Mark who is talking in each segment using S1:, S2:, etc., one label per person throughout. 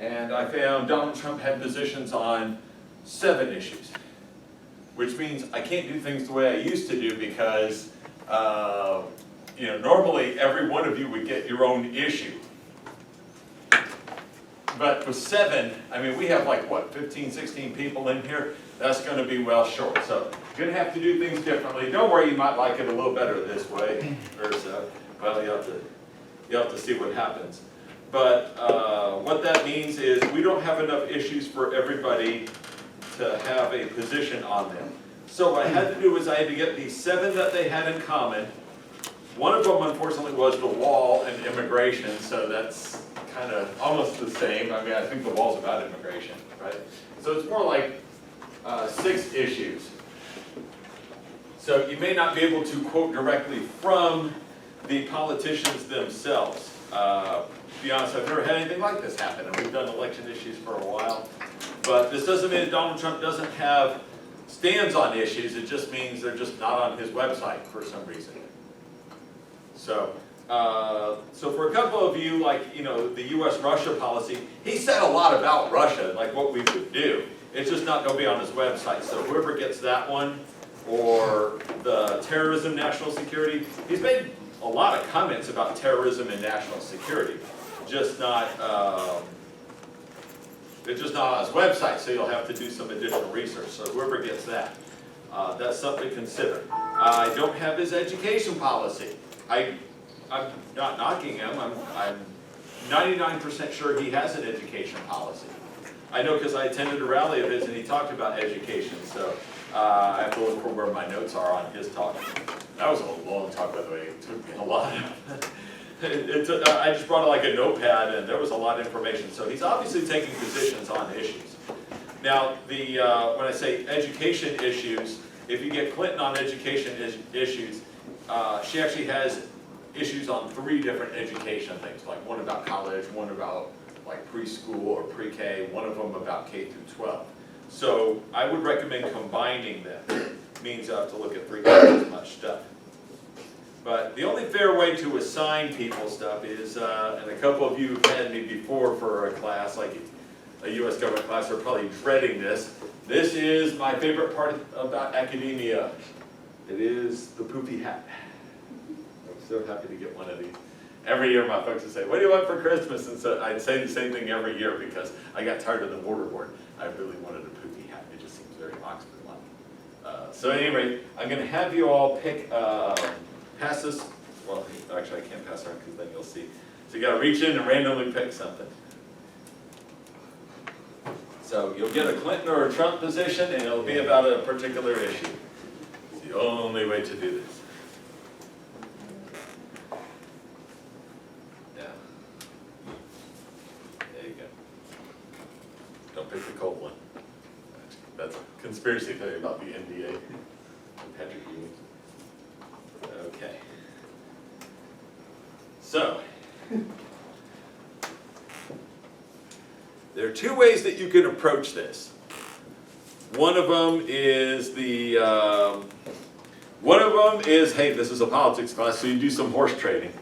S1: And I found Donald Trump had positions on 7 issues, which means I can't do things the way I used to do because, you know, normally every one of you would get your own issue. But with 7, I mean, we have like, what, 15, 16 people in here? That's going to be well short. So you're going to have to do things differently. Don't worry, you might like it a little better this way or so. Well, you have to see what happens. But what that means is we don't have enough issues for everybody to have a position on them. So what I had to do was I had to get these 7 that they had in common. One of them, unfortunately, was the wall and immigration, so that's kind of almost the same. I mean, I think the wall's about immigration, right? So it's more like 6 issues. So you may not be able to quote directly from the politicians themselves. To be honest, I've never had anything like this happen, and we've done election issues for a while. But this doesn't mean that Donald Trump doesn't have stands on issues. It just means they're just not on his website for some reason. So, so for a couple of you, like, you know, the U.S.-Russia policy, he said a lot about Russia, like what we would do. It's just not going to be on his website. So whoever gets that one, or the terrorism, national security, he's made a lot of comments about terrorism and national security. Just not, it's just not on his website, so you'll have to do some additional research. So whoever gets that, that's something to consider. I don't have his education policy. I'm not knocking him. I'm 99% sure he has an education policy. I know because I attended a rally of his and he talked about education. So I have to look for where my notes are on his talk. That was a long talk, by the way. It took me a lot. I just brought like a notepad and there was a lot of information. So he's obviously taking positions on issues. Now, when I say education issues, if you get Clinton on education issues, she actually has issues on 3 different education things, like one about college, one about like preschool or pre-K, one of them about K through 12. So I would recommend combining them. It means you have to look at 3 times as much stuff. But the only fair way to assign people stuff is, and a couple of you have had me before for a class, like a U.S. government class, are probably dreading this. This is my favorite part about academia. It is the poopy hat. I'm so happy to get one of these. Every year my folks would say, what do you want for Christmas? And so I'd say the same thing every year because I got tired of the mortarboard. I really wanted a poopy hat. It just seems very Oxford-like. So at any rate, I'm going to have you all pick, pass this. Well, actually I can't pass around because then you'll see. So you got to reach in and randomly pick something. So you'll get a Clinton or a Trump position and it'll be about a particular issue. It's the only way to do this. Yeah. There you go. Don't pick the cold one. That's a conspiracy theory about the NDA. Patrick Ewing. Okay. So, there are 2 ways that you can approach this. One of them is hey, this is a politics class, so you do some horse trading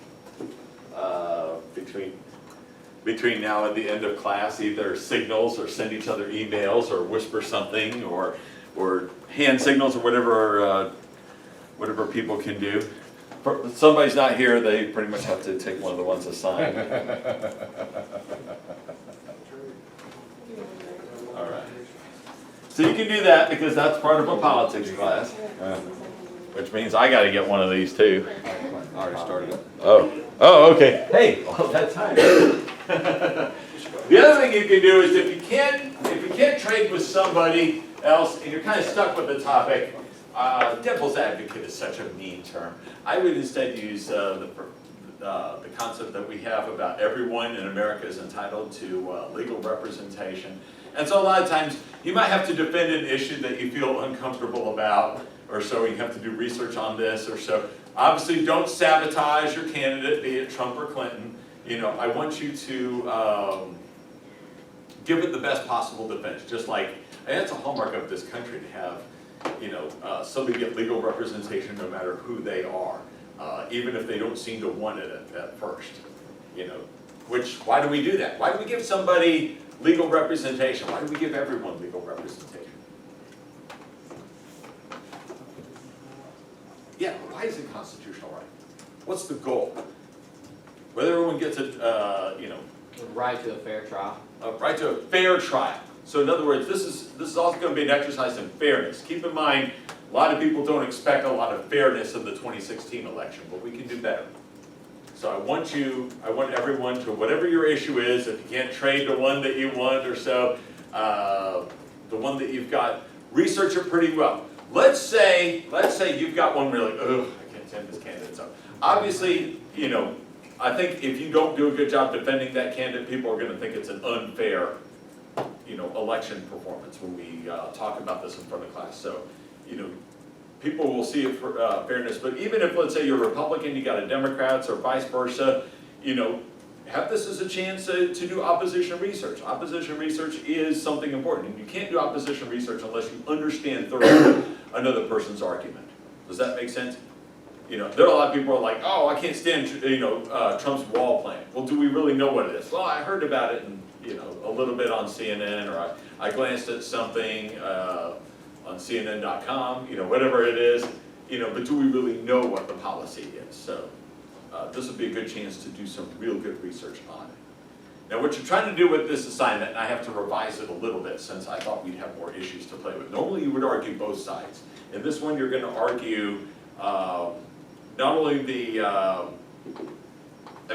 S1: between now and the end of class, either signals or send each other emails or whisper something or hand signals or whatever people can do. If somebody's not here, they pretty much have to take one of the ones assigned. All right. So you can do that because that's part of a politics class, which means I got to get one of these too.
S2: I already started it.
S1: Oh, okay. Hey, well, that's time. The other thing you can do is if you can't trade with somebody else and you're kind of stuck with the topic, devil's advocate is such a mean term. I would instead use the concept that we have about everyone in America is entitled to legal representation. And so a lot of times you might have to defend an issue that you feel uncomfortable about, or so you have to do research on this, or so. Obviously don't sabotage your candidate, be it Trump or Clinton. You know, I want you to give it the best possible defense. Just like, and that's a hallmark of this country to have, you know, somebody get legal representation no matter who they are, even if they don't seem to want it at first. You know, why do we do that? Why do we give somebody Legal representation, why do we give everyone legal representation? Yeah, why is it constitutional right? What's the goal? Whether everyone gets a,
S3: Right to a fair trial.
S1: a right to a fair trial. So in other words, this is also going to be an exercise in fairness. Keep in mind, a lot of people don't expect a lot of fairness in the 2016 election, but we can do better. So I want everyone to, whatever your issue is, if you can't trade the one that you want or so, the one that you've got, research it pretty well. Let's say you've got one where you're like, ugh, I can't stand this candidate. So obviously, I think if you don't do a good job defending that candidate, people are gonna think it's an unfair, election performance when we talk about this in front of class. So, people will see it for fairness, but even if, let's say you're a Republican, you got a Democrats or vice versa, have this as a chance to do opposition research. Opposition research is something important, and you can't do opposition research unless you understand thoroughly another person's argument. Does that make sense? There are a lot of people who are like, oh, I can't stand, Trump's wall plan. Well, do we really know what it is? Well, I heard about it and, a little bit on CNN, or I glanced at something on CNN.com, whatever it is, but do we really know what the policy is? So this would be a good chance to do some real good research on it. Now, what you're trying to do with this assignment, and I have to revise it a little bit since I thought we'd have more issues to play with. Normally, you would argue both sides. In this one, you're going to argue not only the,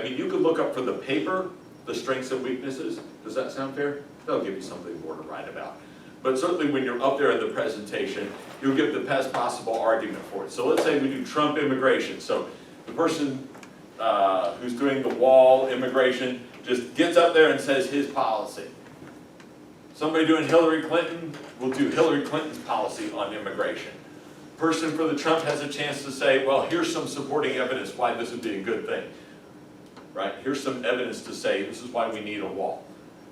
S1: you could look up for the paper, the strengths and weaknesses. Does that sound fair? They'll give you something more to write about. But certainly when you're up there in the presentation, you'll give the best possible argument for it. So let's say we do Trump immigration. So the person who's doing the wall immigration just gets up there and says his policy. Somebody doing Hillary Clinton will do Hillary Clinton's policy on immigration. Person for the Trump has a chance to say, well, here's some supporting evidence why this would be a good thing. Right? Here's some evidence to say this is why we need a wall.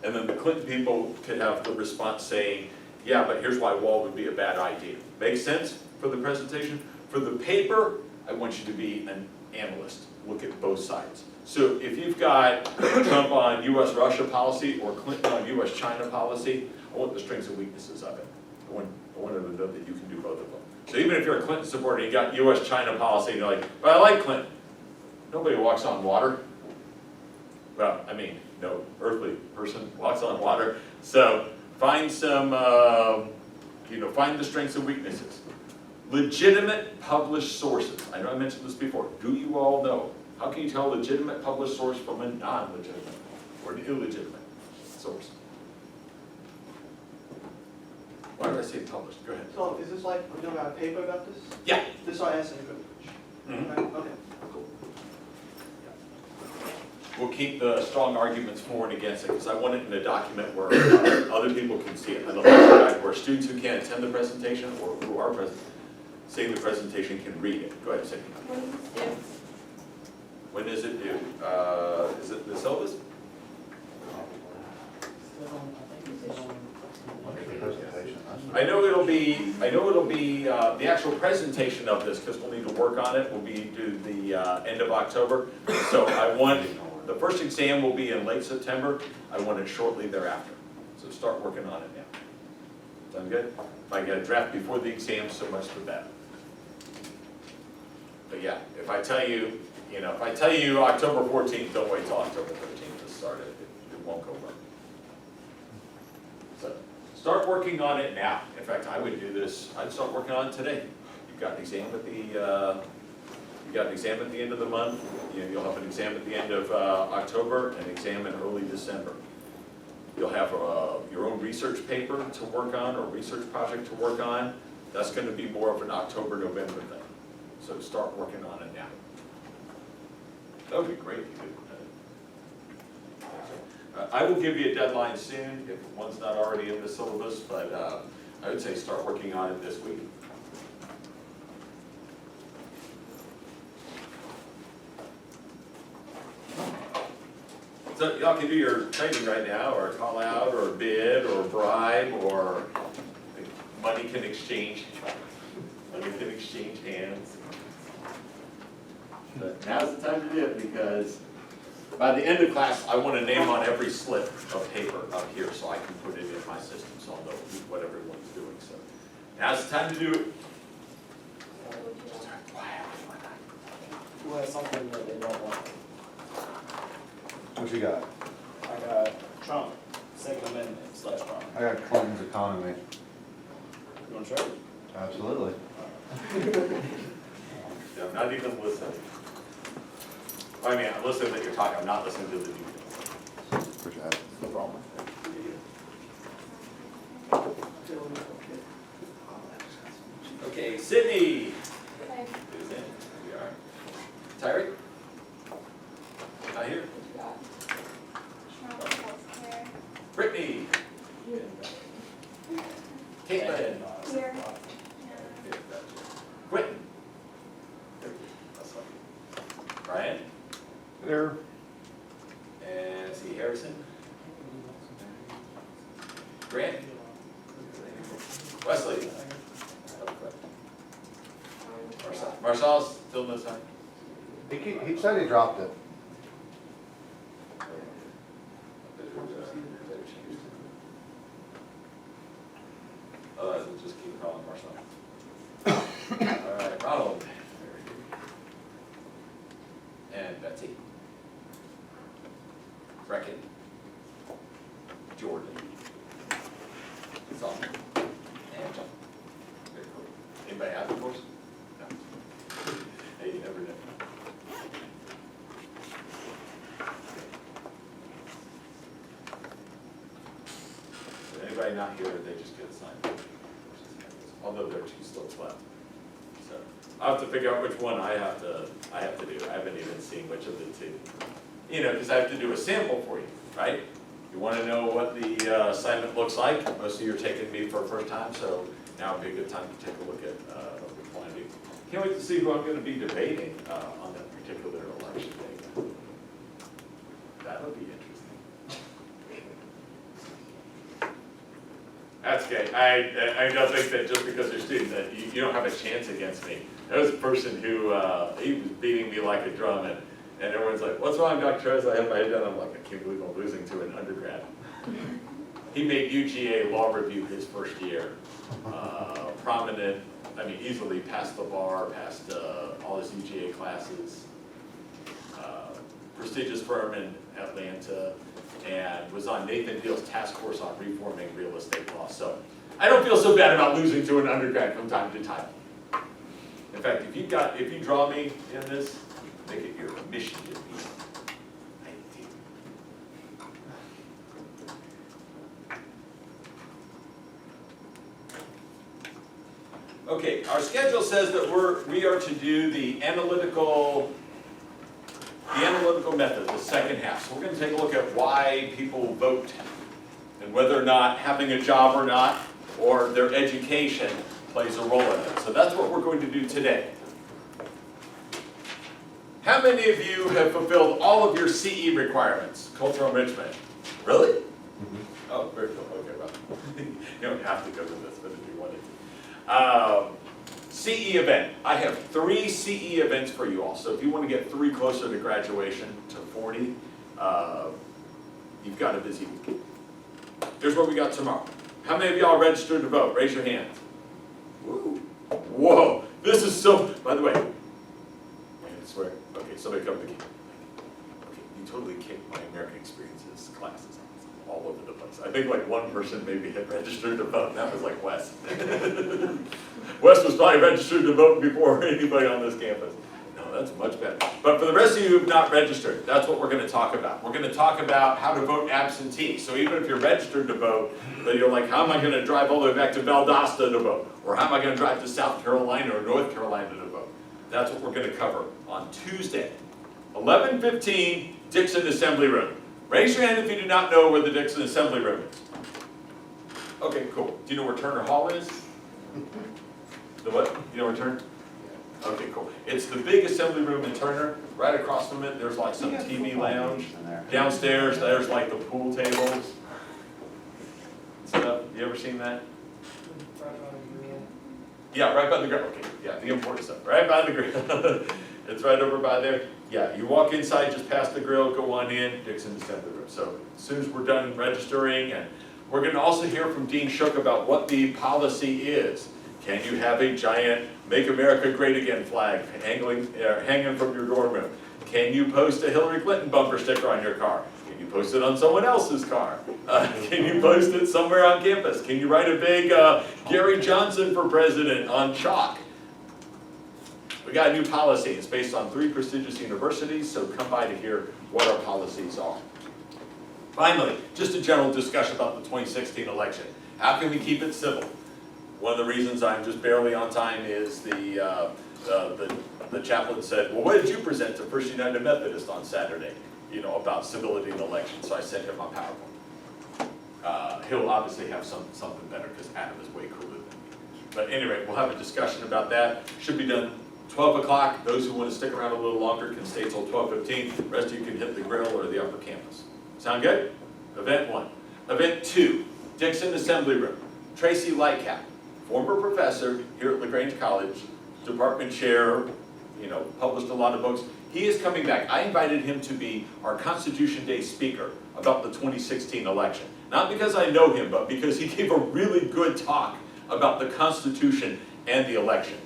S1: And then the Clinton people could have the response saying, yeah, but here's why wall would be a bad idea. Make sense for the presentation? For the paper, I want you to be an analyst. Look at both sides. So if you've got Trump on U.S.-Russia policy or Clinton on U.S.-China policy, I want the strengths and weaknesses of it. I want them to know that you can do both of them. So even if you're a Clinton supporter, you got U.S.-China policy, and you're like, but I like Clinton. Nobody walks on water. Well, no earthly person walks on water. So find some, find the strengths and weaknesses. Legitimate published sources. I know I mentioned this before. Do you all know? How can you tell a legitimate published source from a non-legitimate or an illegitimate source? Why did I say published? Go ahead.
S4: So is this like, we're talking about a paper about this?
S1: Yeah.
S4: This is our essay privilege?
S1: Mm-hmm.
S4: Okay, cool.
S1: We'll keep the strong arguments for and against it, because I want it in a document where other people can see it. And the lecture guide where students who can't attend the presentation or who are seeing the presentation can read it. Go ahead, Cindy. When is it due? Is it the syllabus? I know it'll be the actual presentation of this, because we'll need to work on it, will be due the end of October. So the first exam will be in late September. I want it shortly thereafter. So start working on it now. Sound good? If I get a draft before the exam, so much the better. But yeah, if I tell you October 14th, don't wait till October 13th to start it. It won't go well. So start working on it now. In fact, I would do this. I'd start working on it today. You've got an exam at the end of the month. You'll have an exam at the end of October, an exam in early December. You'll have your own research paper to work on or research project to work on. That's going to be more of an October, November thing. So start working on it now. That would be great if you could. I will give you a deadline soon if one's not already in the syllabus, but I would say start working on it this week. So y'all can do your training right now, or call out, or bid, or bribe, or money can exchange. Money can exchange hands. But now's the time to do it, because By the end of class, I want a name on every slip of paper up here so I can put it in my system, so I'll know what everyone's doing, so. Now's the time to do it.
S5: Who has something that they don't want?
S2: What you got?
S5: I got Trump, Second Amendment / Trump.
S2: I got Clinton's economy.
S5: You want to try it?
S2: Absolutely.
S1: Yeah, I'm not even listening. I mean, I'm listening that you're talking, I'm not listening to the details.
S2: Which I have no problem with.
S1: Okay, Sydney.
S6: Okay.
S1: Who's in? We are. Tyree? Not here. Brittany. Caitlin.
S6: Here.
S1: Quentin. Brian.
S2: There.
S1: And see Harrison. Grant. Wesley. Marcel's still no sign.
S2: He said he dropped it.
S1: Otherwise, we'll just keep calling Marcel. All right, Ronald. And Betsy. Brecken. Jordan. Solomon. And John. Very cool. Anybody have the course? No. Hey, you never know. So anybody not here, they just get assigned. Although there are 2 slips left. So I'll have to figure out which one I have to do. I haven't even seen which of the 2. You know, because I have to do a sample for you, right? You want to know what the assignment looks like. Most of you are taking me for the first time, so now would be a good time to take a look at which one I do. Can't wait to see who I'm going to be debating on that particular election day. That'll be interesting. That's okay. I don't think that just because you're a student that you don't have a chance against me. There was a person who he was beating me like a drum, and everyone's like, "What's wrong, Dr. Rose?" I have my head down. I'm like, I can't believe I'm losing to an undergrad. He made UGA law review his first year. Prominent, I mean, easily passed the bar, passed all his UGA classes. Prestigious firm in Atlanta, and was on Nathan Deal's task force on reforming real estate law. So I don't feel so bad about losing to an undergrad from time to time. In fact, if you draw me in this, make it your mission to beat. I do. Okay, our schedule says that we are to do the analytical method, the second half. So we're going to take a look at why people vote and whether or not having a job or not, or their education plays a role in it. So that's what we're going to do today. How many of you have fulfilled all of your CE requirements, cultural enrichment? Really? Mm-hmm. Oh, very cool. Okay, well, you don't have to go to this, but if you wanted to. CE event. I have 3 CE events for you all. So if you want to get 3 closer to graduation, to 40, you've got a busy week. Here's what we got tomorrow. How many of y'all registered to vote? Raise your hands. Woo. Whoa, this is so, by the way, I swear, okay, somebody come to me. Okay, you totally kicked my American Experiences classes all over the place. I think like one person maybe had registered to vote, and that was like Wes. Wes was probably registered to vote before anybody on this campus. No, that's much better. But for the rest of you who have not registered, that's what we're going to talk about. We're going to talk about how to vote absentee. So even if you're registered to vote, but you're like, how am I going to drive all the way back to Valdosta to vote? Or how am I going to drive to South Carolina or North Carolina to vote? That's what we're going to cover on Tuesday, 11:15, Dixon Assembly Room. Raise your hand if you do not know where the Dixon Assembly Room is. Okay, cool. Do you know where Turner Hall is? The what? You know where Turner? Okay, cool. It's the big assembly room in Turner. Right across from it, there's like some TV lounge. Downstairs, there's like the pool tables. Stuff. You ever seen that? Yeah, right by the grill. Okay, yeah, the important stuff. Right by the grill. It's right over by there. Yeah, you walk inside, just past the grill, go on in, Dixon Assembly Room. So as soon as we're done registering, and we're gonna also hear from Dean Shook about what the policy is. Can you have a giant Make America Great Again flag hanging from your dorm room? Can you post a Hillary Clinton bumper sticker on your car? Can you post it on someone else's car? Can you post it somewhere on campus? Can you write a big Gary Johnson for president on chalk? We got a new policy. It's based on 3 prestigious universities, so come by to hear what our policies are. Finally, just a general discussion about the 2016 election. How can we keep it civil? One of the reasons I'm just barely on time is the chaplain said, well, what did you present to First United Methodist on Saturday, you know, about civility in the election? So I sent him my PowerPoint. He'll obviously have something better because Adam is way cooler than me. But anyway, we'll have a discussion about that. Should be done 12 o'clock. Those who want to stick around a little longer can stay till 12:15. The rest of you can hit the grill or the upper campus. Sound good? Event 1. Event 2, Dixon Assembly Room. Tracy Lightcap, former professor here at LaGrange College, department chair, you know, published a lot of books. He is coming back. I invited him to be our Constitution Day speaker about the 2016 election. Not because I know him, but because he gave a really good talk about the Constitution and the election.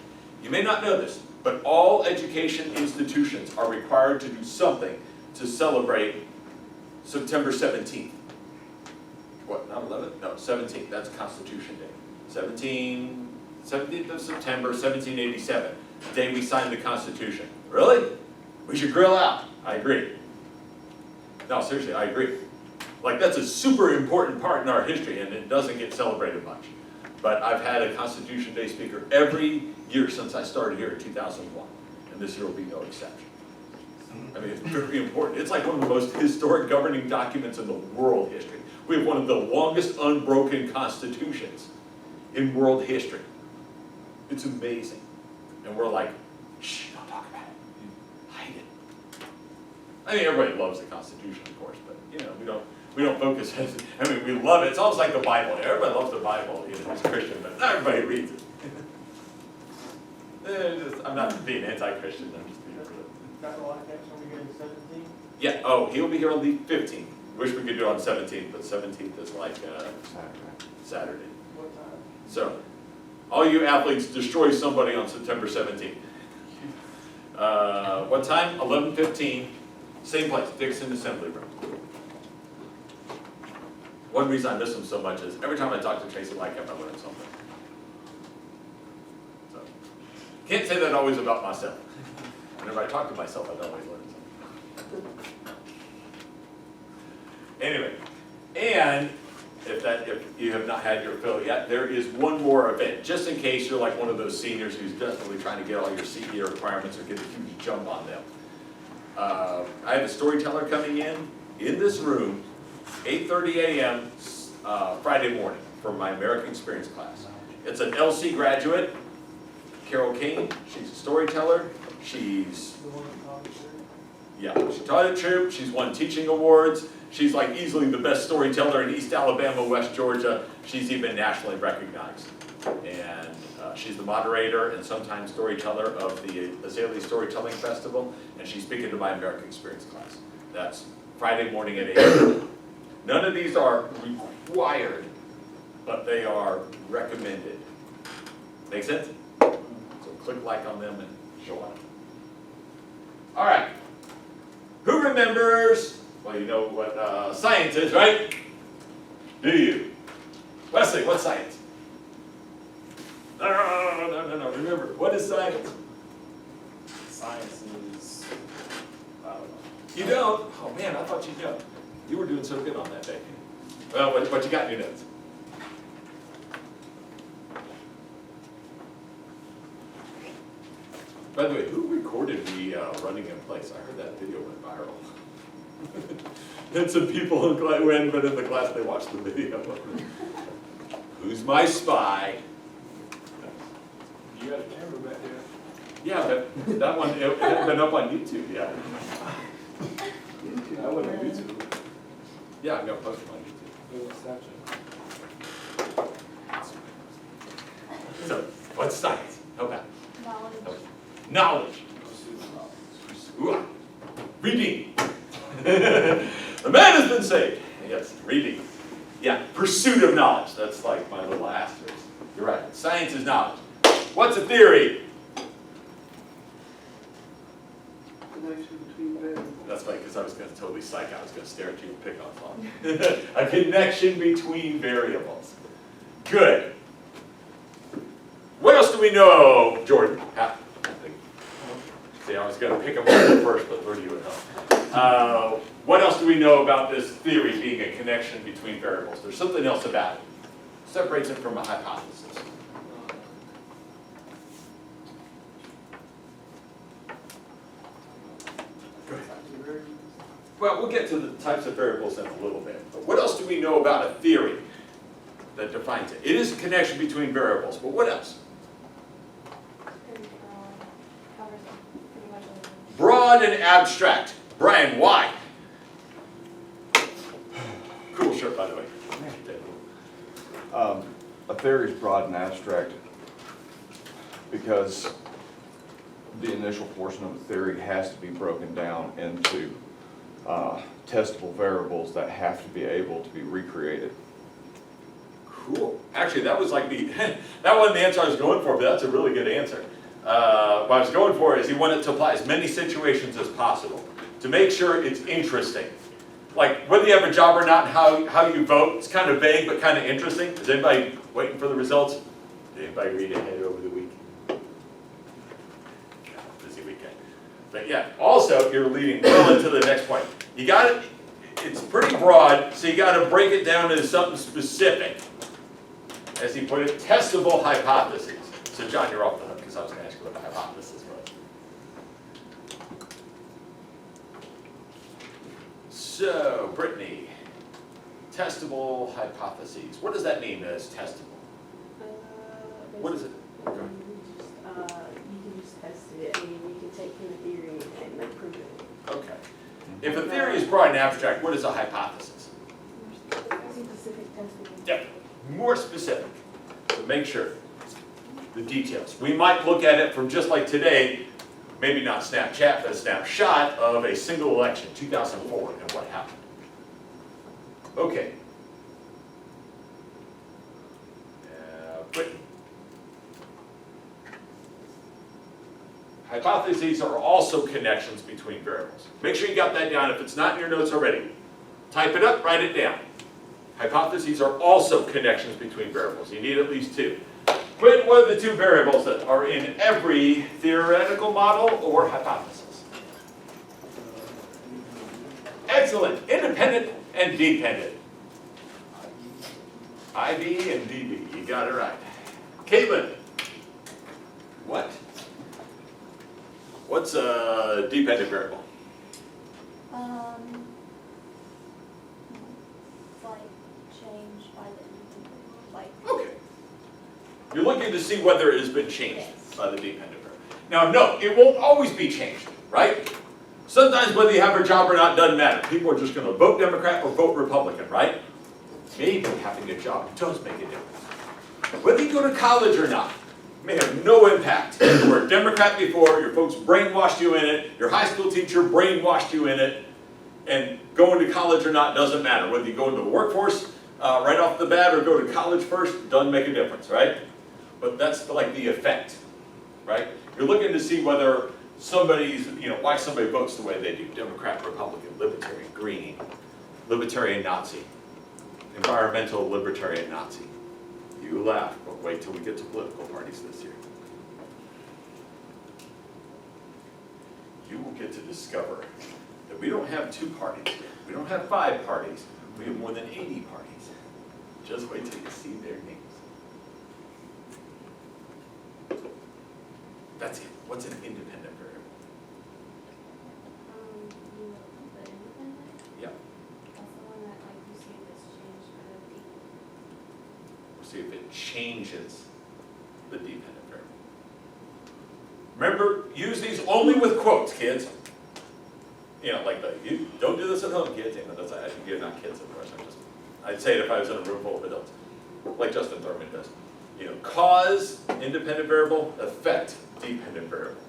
S1: You may not know this, but all education institutions are required to do something to celebrate September 17th. What, not 11th? No, 17th, that's Constitution Day. 17th of September, 1787, the day we signed the Constitution. Really? We should grill out. I agree. No, seriously, I agree. Like, that's a super important part in our history, and it doesn't get celebrated much. But I've had a Constitution Day speaker every year since I started here in 2001, and this year will be no exception. I mean, it's very important. It's like one of the most historic governing documents in the world history. We have one of the longest unbroken constitutions in world history. It's amazing. And we're like, shh, don't talk about it. Hide it. I mean, everybody loves the Constitution, of course, but you know, we don't focus. I mean, we love it. It's almost like the Bible. Everybody loves the Bible, you know, as Christian, but not everybody reads it. I'm not being anti-Christian. I'm just being real.
S4: Dr. Lightcap's gonna be here in 17?
S1: Yeah. Oh, he'll be here on the 15th. Wish we could do it on 17th, but 17th is like Saturday.
S4: What time?
S1: So, all you athletes, destroy somebody on September 17th. What time? 11:15. Same place, Dixon Assembly Room. One reason I miss him so much is every time I talk to Tracy Lightcap, I learn something. So, can't say that always about myself. Whenever I talk to myself, I always learn something. Anyway, and if you have not had your fill yet, there is one more event, just in case you're like one of those seniors who's desperately trying to get all your CEA requirements or get a huge jump on them. I have a storyteller coming in this room, 8:30 a.m. Friday morning for my American Experience class. It's an LC graduate, Carol King. She's a storyteller. She's,
S4: The one that taught us
S1: yeah, she taught at Troop. She's won teaching awards. She's like easily the best storyteller in East Alabama, West Georgia. She's even nationally recognized. And she's the moderator and sometimes storyteller of the Azalea Storytelling Festival. And she's speaking to my American Experience class. That's Friday morning at 8. None of these are required, but they are recommended. Make sense? So click like on them and show up. All right. Who remembers? Well, you know what science is, right? Do you? Wesley, what's science? No. Remember, what is science?
S5: Science is, I don't know.
S1: You don't? Oh man, I thought you'd know. You were doing so good on that day. Well, what you got in your notes? By the way, who recorded me running in place? I heard that video went viral. And some people who hadn't been in the class, they watched the video. Who's my spy?
S5: You got a camera back there?
S1: Yeah, but that one, it hadn't been up on YouTube yet.
S5: I went on YouTube.
S1: Yeah, I'm gonna post it on YouTube.
S5: It was Snapchat.
S1: So, what's science? Okay.
S6: Knowledge.
S1: Knowledge.
S5: No student knowledge.
S1: Ooh, redeem. The man has been saved. Yes, redeem. Yeah, pursuit of knowledge. That's like my little asterisk. You're right. Science is knowledge. What's a theory?
S4: Connection between variables.
S1: That's funny because I was going to totally psych out. I was going to stare at you and pick on a connection between variables. Good. What else do we know, Jordan? See, I was going to pick up on you first, but where do you know? What else do we know about this theory being a connection between variables? There's something else about it. Separates it from a hypothesis. Go ahead. Well, we'll get to the types of variables in a little bit. But what else do we know about a theory that defines it? It is a connection between variables, but what else? Broad and abstract. Brian, why? Cool shirt, by the way.
S6: A theory is broad and abstract because the initial portion of a theory has to be broken down into testable variables that have to be able to be recreated.
S1: Cool. Actually, that was like the, that wasn't the answer I was going for, but that's a really good answer. What I was going for is you want it to apply as many situations as possible to make sure it's interesting. Like whether you have a job or not and how you vote, it's kind of vague but kind of interesting. Is anybody waiting for the results? Did anybody read ahead over the week? Busy weekend. But yeah, also you're leading well into the next point. You got it, it's pretty broad, so you got to break it down into something specific. As he put it, testable hypotheses. So John, you're off the hook because I was going to ask you what a hypothesis was. So, Brittany, testable hypotheses. What does that mean as testable? What is it?
S7: You can just test it. I mean, you can take from a theory and like prove it.
S1: Okay. If a theory is broad and abstract, what is a hypothesis?
S7: Specific testing.
S1: Yep. More specific. So make sure. The details. We might look at it from just like today, maybe not Snapchat, but a snapshot of a single election, 2004, and what happened. Okay. Brittany. Hypotheses are also connections between variables. Make sure you got that down. If it's not in your notes already, type it up, write it down. Hypotheses are also connections between variables. You need at least two. Quinn, what are the two variables that are in every theoretical model or hypothesis? Excellent. Independent and dependent. IB and DB. You got it right. Caitlin. What? What's a dependent variable?
S8: Like change by the like.
S1: Okay. You're looking to see whether it has been changed
S8: Yes.
S1: by the dependent variable. Now, no, it won't always be changed, right? Sometimes whether you have a job or not doesn't matter. People are just going to vote Democrat or vote Republican, right? Maybe having a job does make a difference. Whether you go to college or not may have no impact. You were a Democrat before, your folks brainwashed you in it, your high school teacher brainwashed you in it, and going to college or not doesn't matter. Whether you go into the workforce right off the bat or go to college first, doesn't make a difference, right? But that's like the effect, right? You're looking to see whether somebody's, why somebody votes the way they do. Democrat, Republican, Libertarian, Green, Libertarian, Nazi, environmental, Libertarian, Nazi. You laugh, but wait till we get to political parties this year. You will get to discover that we don't have 2 parties. We don't have 5 parties. We have more than 80 parties. Just wait till you see their names. That's it. What's an independent variable?
S8: The independent.
S1: Yeah.
S8: That's the one that like you see this changed by the people.
S1: We'll see if it changes the dependent variable. Remember, use these only with quotes, kids. Like you don't do this at home, kids. You're not kids, of course. I'd say it if I was in a room full of adults, like Justin Thurman does. Cause independent variable, effect dependent variable.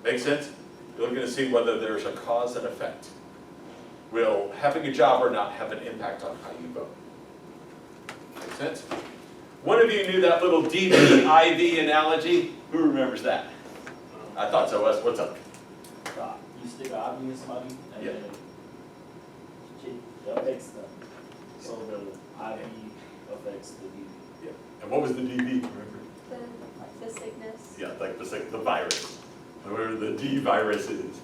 S1: Make sense? You're looking to see whether there's a cause and effect. Will having a job or not have an impact on how you vote? Make sense? One of you knew that little DV-IV analogy? Who remembers that? I thought so, Wes. What's up?
S5: You stick an IV in somebody and
S1: Yeah.
S5: then it affects them. So the IV affects the DV.
S1: Yeah. And what was the DV? Remember?
S8: Like the sickness.
S1: Yeah, like the virus, whatever the D virus is.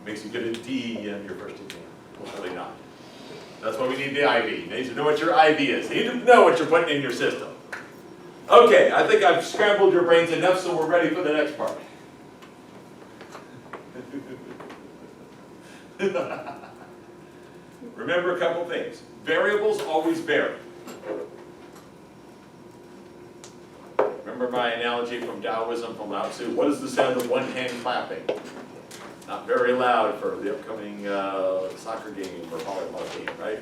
S1: Makes you get a D on your first exam. Hopefully not. That's why we need the IV. You need to know what your IV is. You need to know what you're putting in your system. Okay, I think I've scrambled your brains enough, so we're ready for the next part. Remember a couple things. Variables always vary. Remember my analogy from Taoism, from Lao Tzu? What is the sound of one hand clapping? Not very loud for the upcoming soccer game or volleyball game, right?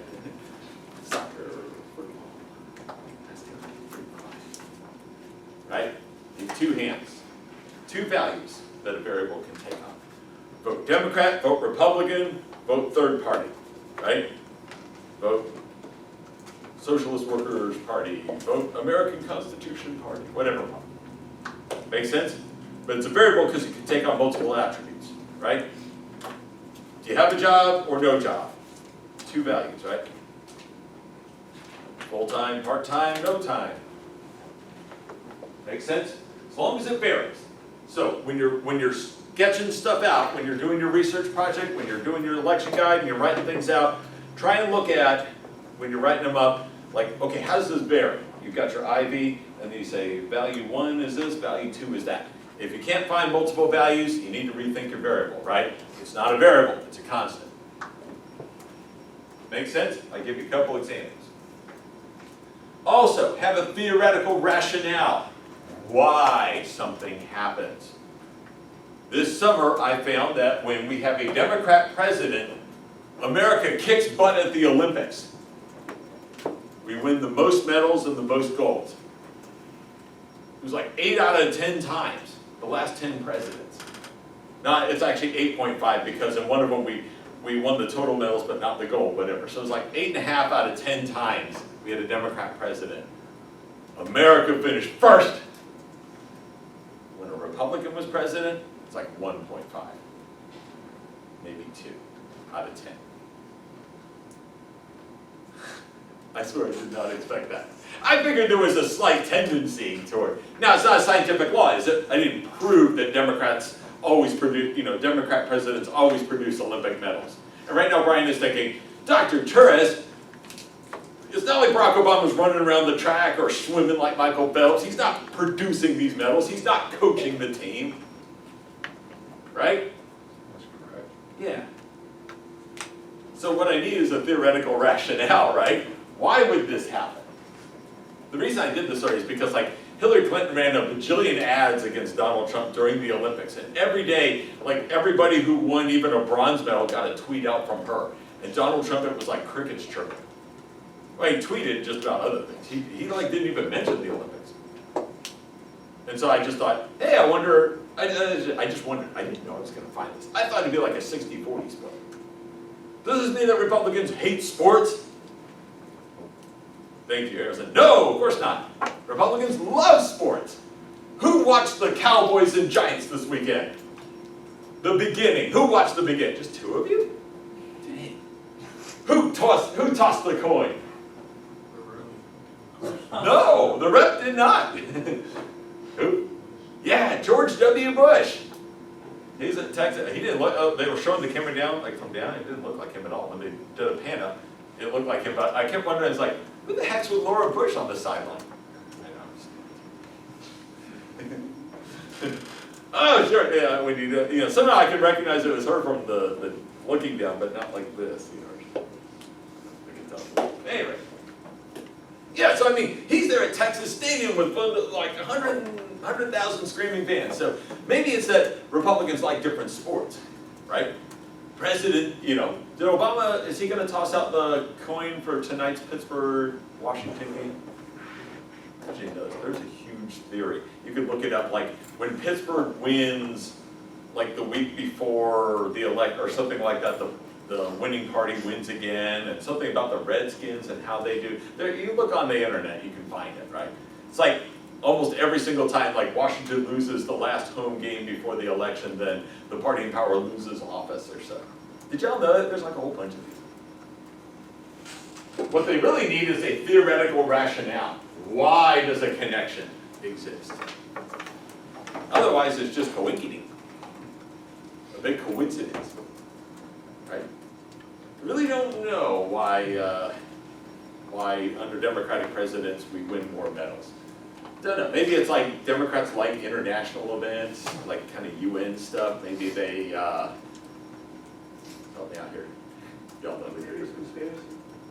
S1: Soccer, football. That's the only pretty quiet. Right? Need two hands. Two values that a variable can take on. Vote Democrat, vote Republican, vote third party, right? Vote Socialist Workers Party, vote American Constitution Party, whatever. Make sense? But it's a variable because it can take on multiple attributes, right? Do you have a job or no job? Two values, right? Full-time, part-time, no time. Make sense? As long as it varies. So when you're sketching stuff out, when you're doing your research project, when you're doing your election guide and you're writing things out, try and look at, when you're writing them up, like, okay, how does this vary? You've got your IV, and you say value 1 is this, value 2 is that. If you can't find multiple values, you need to rethink your variable, right? It's not a variable, it's a constant. Make sense? I'll give you a couple examples. Also, have a theoretical rationale why something happens. This summer, I found that when we have a Democrat president, America kicks butt at the Olympics. We win the most medals and the most golds. It was like 8 out of 10 times, the last 10 presidents. Now, it's actually 8.5 because in one of them we won the total medals but not the gold, whatever. So it was like 8.5 out of 10 times we had a Democrat president. America finished first. When a Republican was president, it's like 1.5, maybe 2 out of 10. I swear I did not expect that. I figured there was a slight tendency toward, now it's not a scientific law, is it? I didn't prove that Democrats always produce, Democrat presidents always produce Olympic medals. And right now Brian is thinking, Dr. Torres, it's not like Barack Obama's running around the track or swimming like Michael Phelps. He's not producing these medals. He's not coaching the team. Right?
S6: That's correct.
S1: Yeah. So what I need is a theoretical rationale, right? Why would this happen? The reason I did this story is because like Hillary Clinton ran a bajillion ads against Donald Trump during the Olympics. And every day, like everybody who won even a bronze medal got a tweet out from her. And Donald Trump, it was like crickets chirping. Well, he tweeted just about other things. He like didn't even mention the Olympics. And so I just thought, hey, I wonder, I just wondered, I didn't know I was gonna find this. I thought it'd be like a 60-40 split. Does this mean that Republicans hate sports? Thank you, Harrison. No, of course not. Republicans love sports. Who watched the Cowboys and Giants this weekend? The beginning. Who watched the beginning? Just 2 of you? Dang. Who tossed the coin? No, the rep did not. Who? Yeah, George W. Bush. He's in Texas. He didn't look, they were showing the camera down, like from down, it didn't look like him at all. When they did a pan up, it looked like him, but I kept wondering, it's like, who the heck's with Laura Bush on the sideline? Oh, sure, yeah, when you somehow I could recognize it was her from the looking down, but not like this, I can tell. Anyway. Yeah, so I mean, he's there at Texas Stadium with like 100,000 screaming fans. So maybe it's that Republicans like different sports, right? President, did Obama, is he going to toss out the coin for tonight's Pittsburgh-Washington game? Actually, he does. There's a huge theory. You could look it up, like when Pittsburgh wins, like the week before the elect, or something like that, the winning party wins again, and something about the Redskins and how they do. There, you look on the internet, you can find it, right? It's like almost every single time, like Washington loses the last home game before the election, then the party in power loses office or so. Did y'all know that? There's like a whole bunch of these. What they really need is a theoretical rationale. Why does a connection exist? Otherwise, it's just coincidence. A big coincidence, right? I really don't know why under Democratic presidents we win more medals. Don't know, maybe it's like Democrats like international events, like kind of UN stuff, maybe they, help me out here. Y'all know the
S4: There's conspiracy.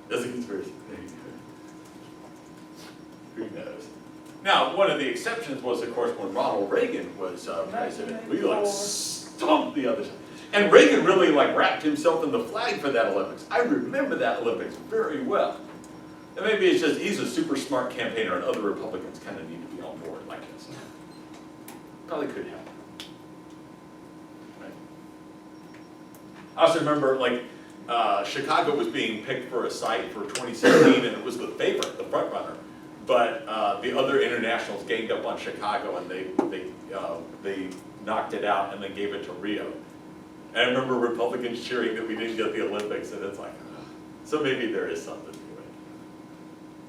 S1: That's a conspiracy. Who knows? Now, one of the exceptions was, of course, when Ronald Reagan was president. We like stomped the other side. And Reagan really like wrapped himself in the flag for that Olympics. I remember that Olympics very well. And maybe it's just he's a super smart campaigner and other Republicans kind of need to be on board like this. Probably could happen. Right? I also remember like Chicago was being picked for a site for 2016 and it was the favorite, the front runner. But the other internationals ganged up on Chicago and they knocked it out and then gave it to Rio. And I remember Republicans cheering that we didn't get the Olympics, and it's like, so maybe there is something to it.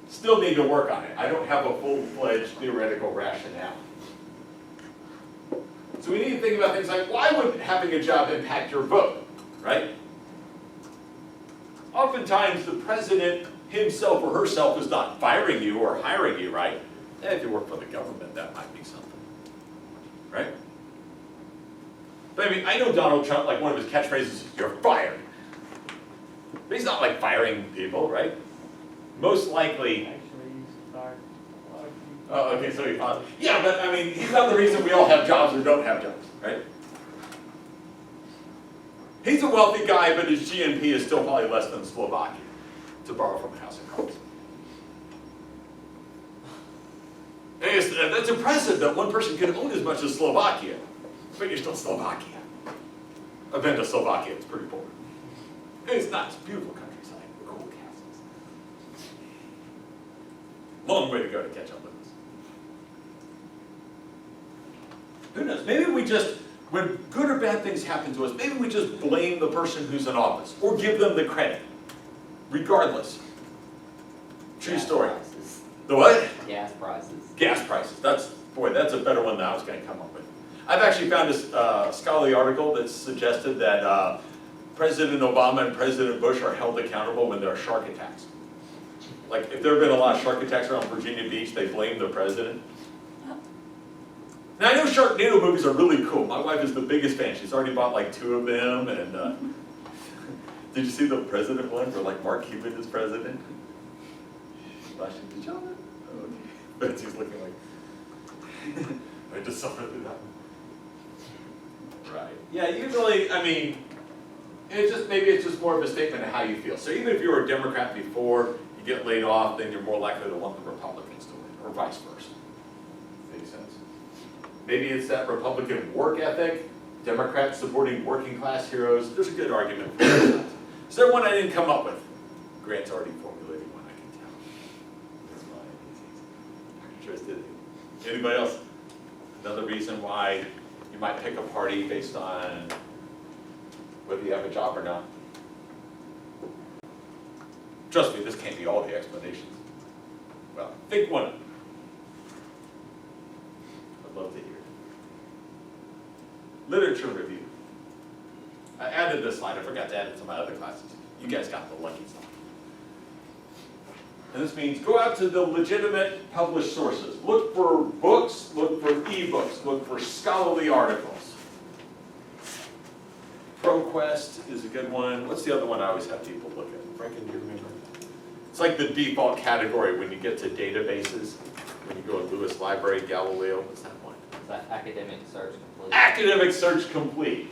S1: Still need to work on it. I don't have a full-fledged theoretical rationale. So we need to think about things like, why would having a job impact your vote, right? Oftentimes the president himself or herself is not firing you or hiring you, right? If you work for the government, that might be something, right? But I mean, I know Donald Trump, like one of his catchphrases is, "You're fired." But he's not like firing people, right? Most likely.
S5: Actually, he's fired a lot of people.
S1: Oh, okay, so he yeah, but I mean, he's not the reason we all have jobs or don't have jobs, right? He's a wealthy guy, but his GNP is still probably less than Slovakia, to borrow from a house of cards. And that's impressive that one person can own as much as Slovakia, but you're still Slovakia. I've been to Slovakia, it's pretty boring. It's nice, beautiful countryside, cool castles. Long way to go to catch up with us. Who knows, maybe we just, when good or bad things happen to us, maybe we just blame the person who's in office, or give them the credit, regardless. True
S3: Gas
S1: story.
S3: prices.
S1: The what?
S3: Gas prices.
S1: Gas prices, that's a better one than I was gonna come up with. I've actually found a scholarly article that suggested that President Obama and President Bush are held accountable when there are shark attacks. Like, if there have been a lot of shark attacks around Virginia Beach, they blame the president. Now, I know Sharknado movies are really cool. My wife is the biggest fan. She's already bought like 2 of them, and did you see the president one where like Mark Cuban is president? Did y'all know? Oh, okay. Betsy's looking like, I just suffered through that one. Right. Yeah, usually, I mean, maybe it's just more of a statement of how you feel. So even if you were a Democrat before you get laid off, then you're more likely to want the Republicans to win, or vice versa. Makes sense. Maybe it's that Republican work ethic, Democrats supporting working class heroes. There's a good argument for both sides. Is there one I didn't come up with? Grant's already formulated one, I can tell. That's fine. Dr. Trish did it. Anybody else? Another reason why you might pick a party based on whether you have a job or not. Trust me, this can't be all the explanations. Well, think one of them. I'd love to hear it. Literature review. I added this slide, I forgot to add it to my other classes. You guys got the lucky stuff. And this means go out to the legitimate published sources. Look for books, look for ebooks, look for scholarly articles. ProQuest is a good one. What's the other one I always have people look at? Franken, do you remember? It's like the default category when you get to databases. When you go to Lewis Library, Galileo, what's that one?
S3: Is that academic search complete?
S1: Academic Search Complete.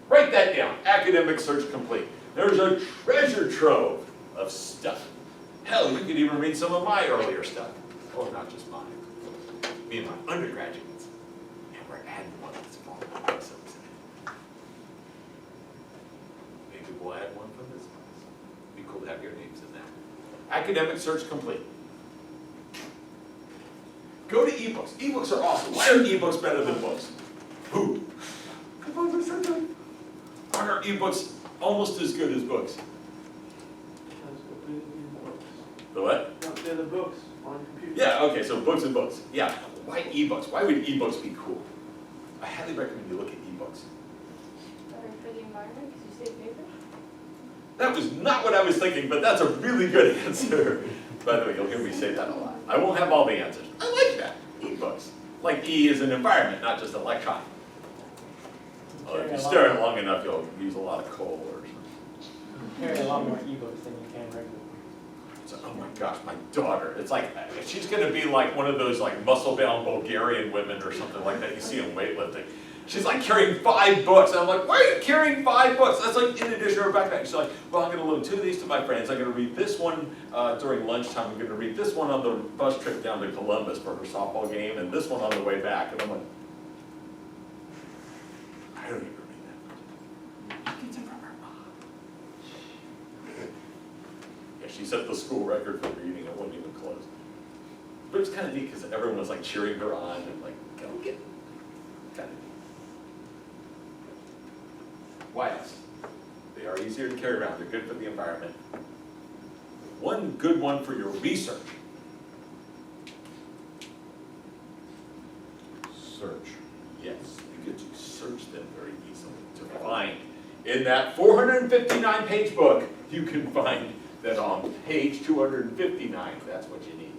S1: Write that down, Academic Search Complete. There's a treasure trove of stuff. Hell, you could even read some of my earlier stuff. Oh, not just mine. Me and my undergraduates. And we're adding one that's fall. So have your names in there. Academic search complete. Go to ebooks. Ebooks are awesome. Why are ebooks better than books? Who? I've always said that. Why are ebooks almost as good as books?
S4: That's what we do books.
S1: The what?
S4: Not the other books on computer.
S1: Yeah, okay, so books and books. Yeah, why ebooks? Why would ebooks be cool? I highly recommend you look at ebooks.
S8: Better for the environment, because you save paper.
S1: That was not what I was thinking, but that's a really good answer. By the way, you'll hear me say that a lot. I won't have all the answers. I like that, ebooks. Like E is an environment, not just electron. Well, if you stare at it long enough, you'll use a lot of coal or something.
S5: Carry a lot more ebooks than you can regular.
S1: So, oh my gosh, my daughter, it's like, she's gonna be like one of those like muscle-bound Bulgarian women or something like that you see in weightlifting. She's like carrying 5 books, and I'm like, why are you carrying 5 books? That's like in addition to her backpack. She's like, well, I'm gonna loan 2 of these to my friends. I'm gonna read this one during lunchtime. I'm gonna read this one on the bus trip down to Columbus for her softball game, and this one on the way back. And I'm like, I don't even read that much. She gets it from her mom. Yeah, she set the school record for reading. It wasn't even close. But it was kind of neat because everyone was like cheering her on and like, go get it. Kind of neat. Why else? They are easier to carry around. They're good for the environment. One good one for your research.
S6: Search.
S1: Yes, you get to search them very easily to find. In that 459-page book, you can find that on page 259, that's what you need.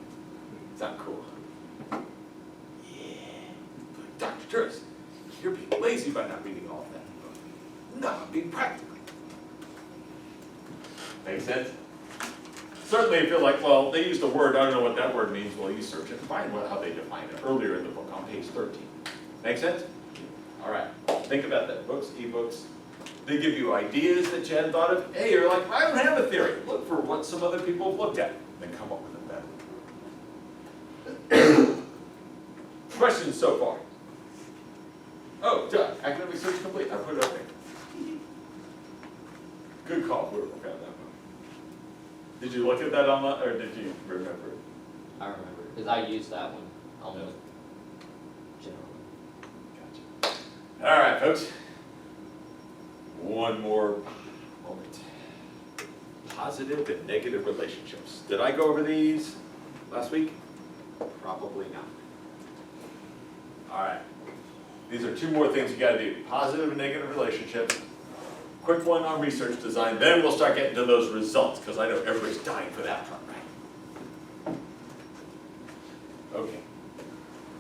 S1: Is that cool? Yeah. Dr. Turris, you're being lazy by not reading all of that book. No, I'm being practical. Make sense? Certainly if you're like, well, they used a word, I don't know what that word means, well, you search it and find how they define it earlier in the book on page 13. Make sense? All right, think about that. Books, ebooks, they give you ideas that you hadn't thought of. Hey, you're like, I don't have a theory. Look for what some other people have looked at, then come up with a better. Questions so far? Oh, done. Academic search complete. I put it up there. Good call, whoever found that one. Did you look at that online, or did you remember it?
S3: I remember, because I use that one almost generally.
S1: Gotcha. All right, folks. One more moment. Positive and negative relationships. Did I go over these last week? Probably not. All right. These are 2 more things you gotta do. Positive and negative relationships. Quick one on research design, then we'll start getting to those results, because I know everybody's dying for that part, right? Okay.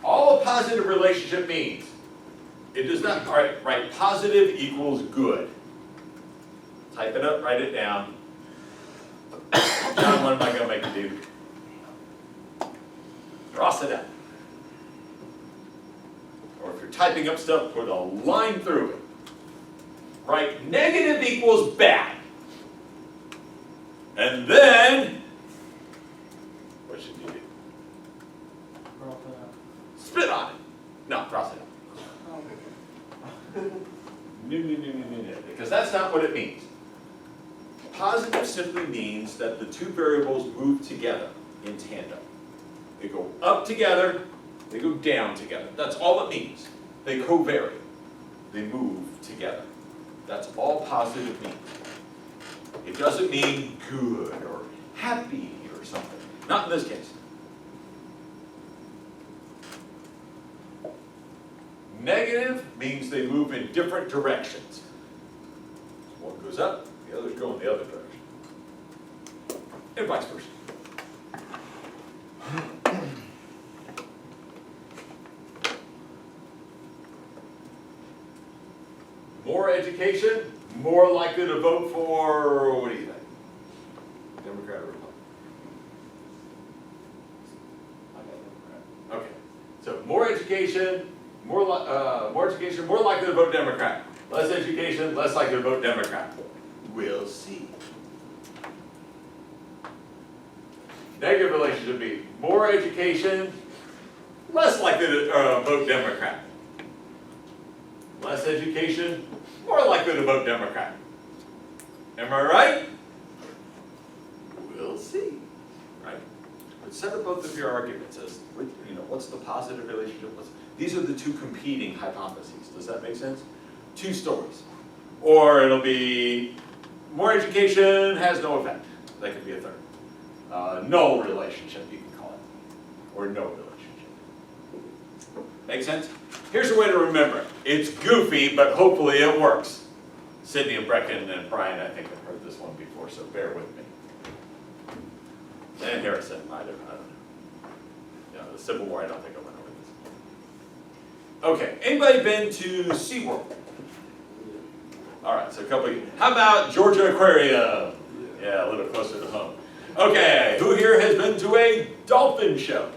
S1: All a positive relationship means, it does not, all right, positive equals good. Type it up, write it down. John, what am I gonna make you do? Cross it out. Or if you're typing up stuff, put a line through it. Right? Negative equals bad. And then, what should you do?
S5: Cross it out.
S1: Spit on it. No, cross it out. No, because that's not what it means. Positive simply means that the 2 variables move together in tandem. They go up together, they go down together. That's all it means. They covary. They move together. That's all positive means. It doesn't mean good or happy or something. Not in this case. Negative means they move in different directions. One goes up, the others go in the other direction. And vice versa. More education, more likely to vote for, what do you think? Democrat or Republican? I got Democrat. Okay, so more education, more likely to vote Democrat. Less education, less likely to vote Democrat. We'll see. Negative relationship be more education, less likely to vote Democrat. Less education, more likely to vote Democrat. Am I right? set up both of your arguments as, what's the positive relationship? These are the two competing hypotheses. Does that make sense? Two stories. Or it'll be more education has no effect. That could be a third. Null relationship, you can call it. Or no relationship. Make sense? Here's a way to remember it. It's goofy, but hopefully it works. Sydney and Brecken and Brian, I think, have heard this one before, so bear with me. And Harrison might have, I don't know. The Civil War, I don't think I went over this. Okay, anybody been to SeaWorld? All right, so a couple of you. How about Georgia Aquarium? Yeah, a little closer to home. Okay, who here has been to a dolphin show?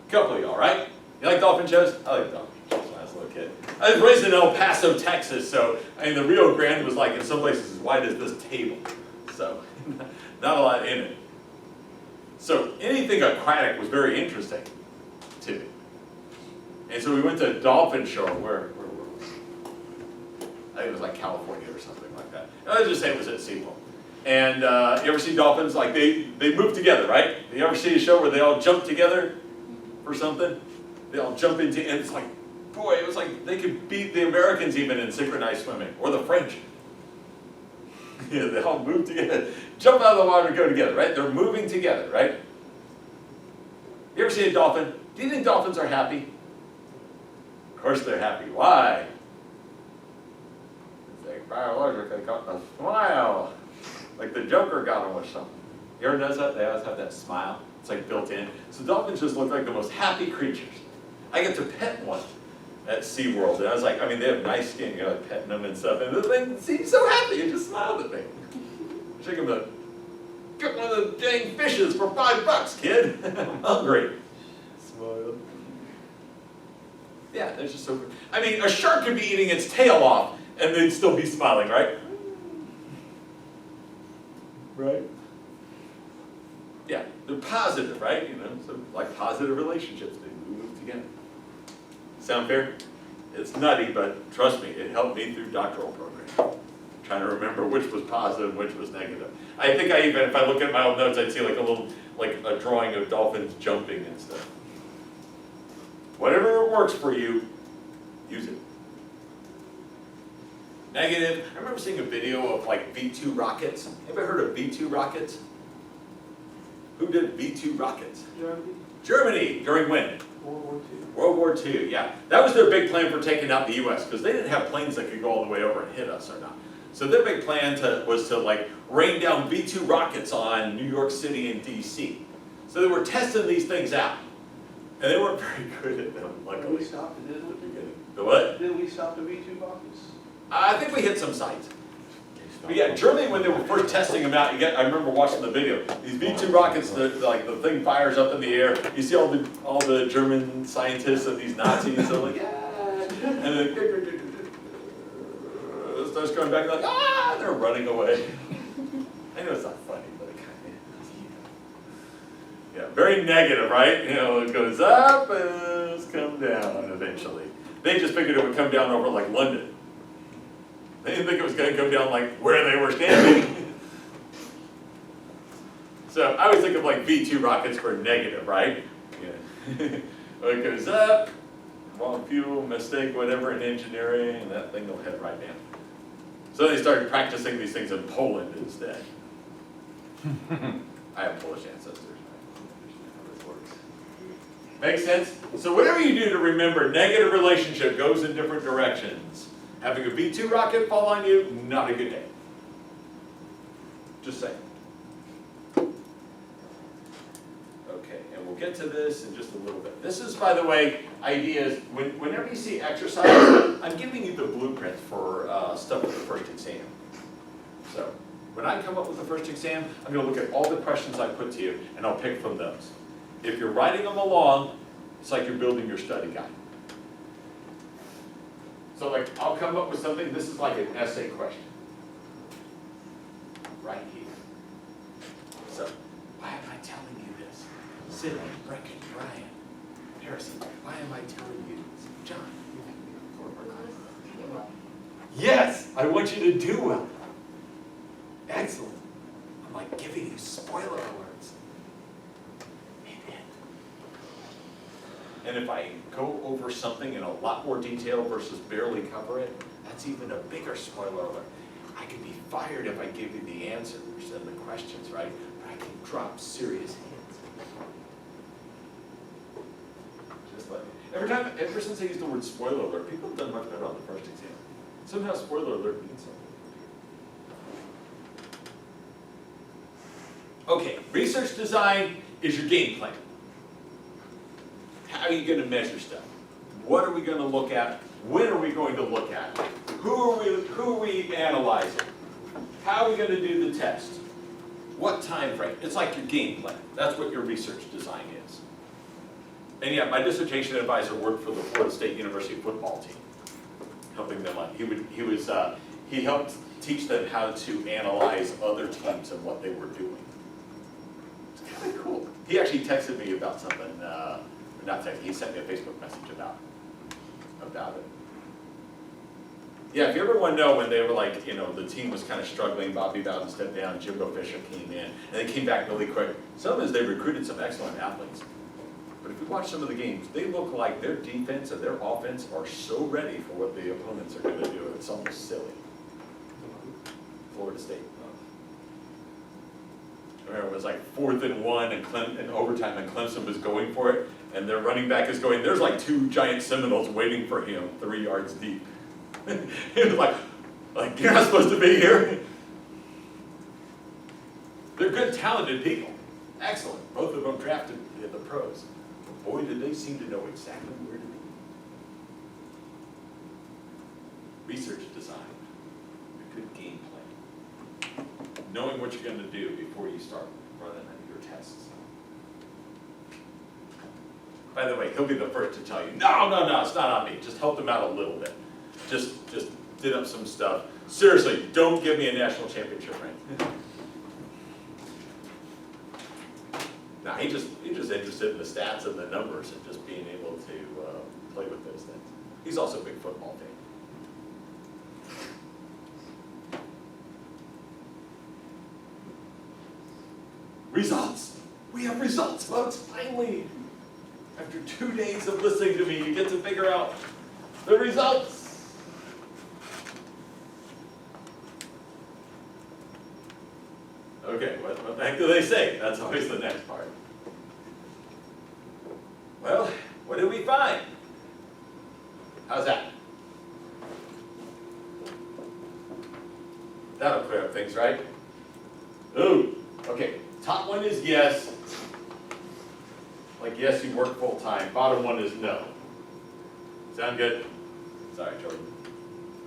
S1: A couple of y'all, right? You like dolphin shows? I like dolphin shows when I was a little kid. I was raised in El Paso, Texas, so the Rio Grande was like in some places as wide as this table. So, not a lot in it. So anything aquatic was very interesting to me. And so we went to a dolphin show where were we? I think it was like California or something like that. Let's just say it was at SeaWorld. And you ever see dolphins, like they move together, right? You ever see a show where they all jump together for something? They all jump into, and it's like, boy, it was like they could beat the Americans even in synchronized swimming, or the French. Yeah, they all move together, jump out of the water and go together, right? They're moving together, right? You ever see a dolphin? Do you think dolphins are happy? Of course they're happy. Why? They biologically got the smile. Like the Joker got them with something. You ever notice that? They always have that smile. It's like built in. So dolphins just look like the most happy creatures. I get to pet one at SeaWorld, and I was like, they have nice skin, you're like petting them and stuff, and the thing seems so happy, it just smiled at me. Check him out. Get one of the dang fishes for $5, kid. I'm hungry. Smile. Yeah, they're just so good. A shark could be eating its tail off, and they'd still be smiling, right? Right? Yeah, they're positive, right? So like positive relationships, they move together. Sound fair? It's nutty, but trust me, it helped me through doctoral program. Trying to remember which was positive and which was negative. I think if I look at my old notes, I'd see like a drawing of dolphins jumping and stuff. Whatever works for you, use it. Negative, I remember seeing a video of like V2 rockets. Ever heard of V2 rockets? Who did V2 rockets?
S4: Germany,
S1: Germany, during when?
S4: World War II.
S1: World War II, yeah. That was their big plan for taking out the US, because they didn't have planes that could go all the way over and hit us or not. So their big plan was to like rain down V2 rockets on New York City and DC. So they were testing these things out. And they weren't very good at them, luckily.
S4: We stopped it, didn't we?
S1: The what?
S4: Didn't we stop the V2 rockets?
S1: I think we hit some sites. But yeah, Germany, when they were first testing them out, I remember watching the video. These V2 rockets, the thing fires up in the air. You see all the German scientists and these Nazis, they're like, yeah, and then it starts going back, like, ah, they're running away. I know it's not funny, but it kind of is. Yeah, very negative, right? It goes up and it's come down eventually. They just figured it would come down over like London. They didn't think it was going to come down like where they were standing. So I always think of like V2 rockets for negative, right? Yeah. It goes up, wrong fuel, mistake, whatever in engineering, and that thing will head right down. So they started practicing these things in Poland instead. I have Polish ancestors. I understand how this works. Make sense? So whatever you do to remember, negative relationship goes in different directions. Having a V2 rocket fall on you, not a good day. Just saying. Okay, and we'll get to this in just a little bit. This is, by the way, ideas. Whenever you see exercise, I'm giving you the blueprint for stuff for the first exam. So when I come up with the first exam, I'm going to look at all the questions I put to you, and I'll pick from those. If you're writing them along, it's like you're building your study guide. So like, I'll come up with something, this is like an essay question. Right here. So, why am I telling you this? Sydney, Brecken, Brian, Harrison, why am I telling you this? John, yes, I want you to do well. Excellent. I'm like giving you spoiler alerts. And if I go over something in a lot more detail versus barely cover it, that's even a bigger spoiler alert. I could be fired if I give you the answers and the questions, right? But I can drop serious hints. Just like, ever since I used the word spoiler alert, people have done much better on the first exam. Somehow spoiler alert means something. Okay, research design is your game plan. How are you gonna measure stuff? What are we gonna look at? When are we going to look at it? Who are we analyzing? How are we gonna do the test? What time frame? It's like your game plan. That's what your research design is. And yeah, my dissertation advisor worked for the Florida State University football team, helping them on. He helped teach them how to analyze other teams and what they were doing. It's kind of cool. He actually texted me about something, not texted, he sent me a Facebook message about it. Yeah, if you ever want to know when they were like, the team was kind of struggling, Bobby Bowden stepped down, Jimbo Fisher came in, and they came back really quick. Some is they recruited some excellent athletes. But if you watch some of the games, they look like their defense and their offense are so ready for what the opponents are going to do, it's almost silly. Florida State. I remember it was like 4th and 1 and overtime, and Clemson was going for it, and their running back is going, there's like 2 giant Seminoles waiting for him 3 yards deep. It was like, you're not supposed to be here. They're good, talented people. Excellent. Both of them drafted in the pros. But boy, did they seem to know exactly where to be. Research design. A good game plan. Knowing what you're going to do before you start running your tests. By the way, he'll be the first to tell you, no, it's not on me. Just help them out a little bit. Just did up some stuff. Seriously, don't give me a national championship ring. No, he's just interested in the stats and the numbers and just being able to play with those things. He's also a big football fan. Results. We have results, folks, finally. After 2 days of listening to me, you get to figure out the results. Okay, what the heck do they say? That's always the next part. Well, what did we find? How's that? That'll clear up things, right? Ooh, okay. Top one is yes. Like yes, you work full time. Bottom one is no. Sound good? Sorry, Jordan.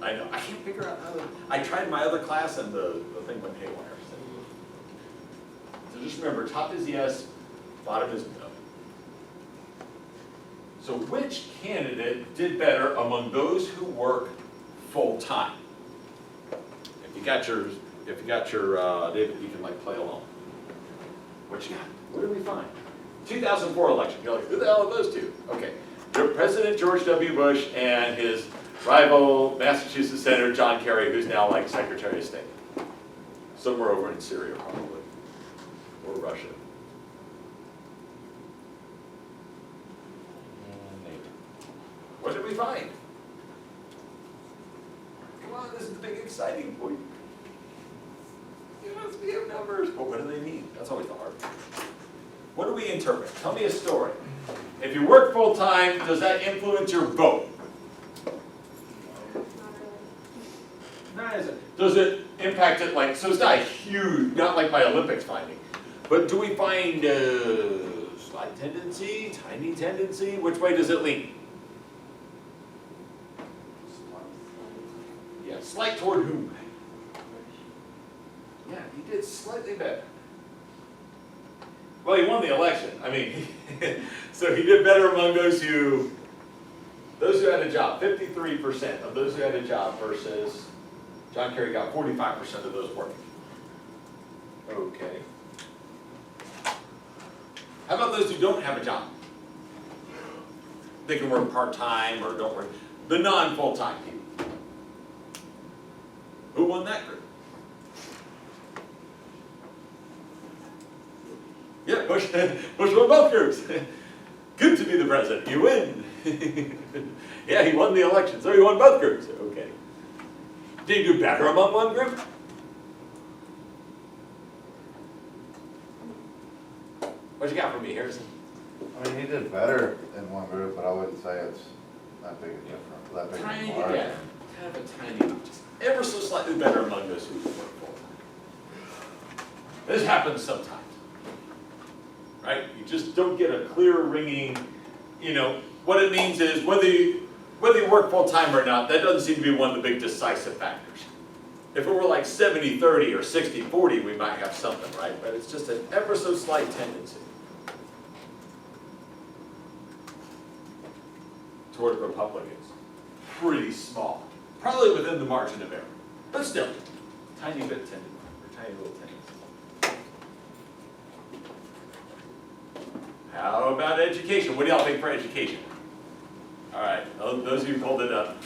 S1: I know. I can't figure out how to. I tried my other class and the thing went haywire. So just remember, top is yes, bottom is no. So which candidate did better among those who work full time? If you got your David, you can play along. What you got? What did we find? 2004 election. You're like, who the hell are those two? Okay. President George W. Bush and his rival Massachusetts Senator John Kerry, who's now Secretary of State. Somewhere over in Syria, probably. Or Russia.
S3: Maybe.
S1: What did we find? Come on, this is the big exciting point. You must be have numbers. But what do they mean? That's always the hard part. What do we interpret? Tell me a story. If you work full time, does that influence your vote? Does it impact it so it's not huge, not like my Olympics finding. But do we find slight tendency, tiny tendency? Which way does it lean? Yeah, slight toward whom? Yeah, he did slightly better. Well, he won the election. I mean, so he did better among those who had a job. 53% of those who had a job versus John Kerry got 45% of those working. Okay. How about those who don't have a job? They can work part-time or don't work. The non-full-time people. Who won that group? Yeah, Bush won both groups. Good to to be the president, you win. Yeah, he won the election, so he won both groups, okay. Did he do better among one group? What you got for me, Harrison?
S2: I mean, he did better in one group, but I wouldn't say it's that big a difference, that big
S1: Tiny,
S2: a margin.
S1: yeah, kind of a tiny, just ever so slightly better among those who work for. This happens sometimes, right? You just don't get a clear ringing, you know, what it means is whether you work full-time or not, that doesn't seem to be one of the big decisive factors. If it were like 70-30 or 60-40, we might have something, right? But it's just an ever so slight tendency toward Republicans. Pretty small, probably within the margin of error, but still, tiny bit tendency, or tiny little tendency. How about education? What do y'all think for education? All right, those of you who pulled it up,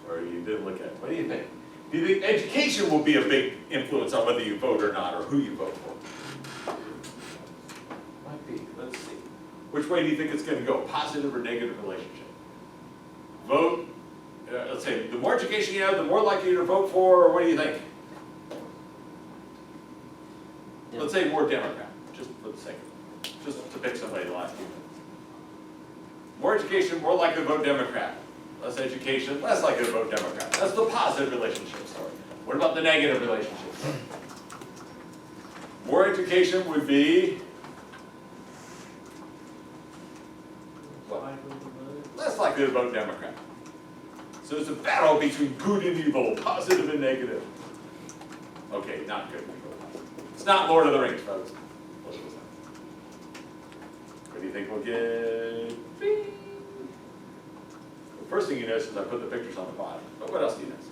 S1: or you didn't look at it, what do you think? Do you think education will be a big influence on whether you vote or not, or who you vote for? Might be, let's see. Which way do you think it's gonna go, positive or negative relationship? Vote, let's say, the more education you have, the more likely to vote for, or what do you think? Let's say more Democrat, just for the sake of it, just to pick somebody the last few minutes. More education, more likely to vote Democrat. Less education, less likely to vote Democrat. That's the positive relationship story. What about the negative relationship story? More education would be less likely to vote Democrat. So it's a battle between good and evil, positive and negative. Okay, not good and evil. It's not Lord of the Rings, folks. What do you think we'll get? Bing. The first thing you notice is I put the pictures on the bottom. But what else do you notice?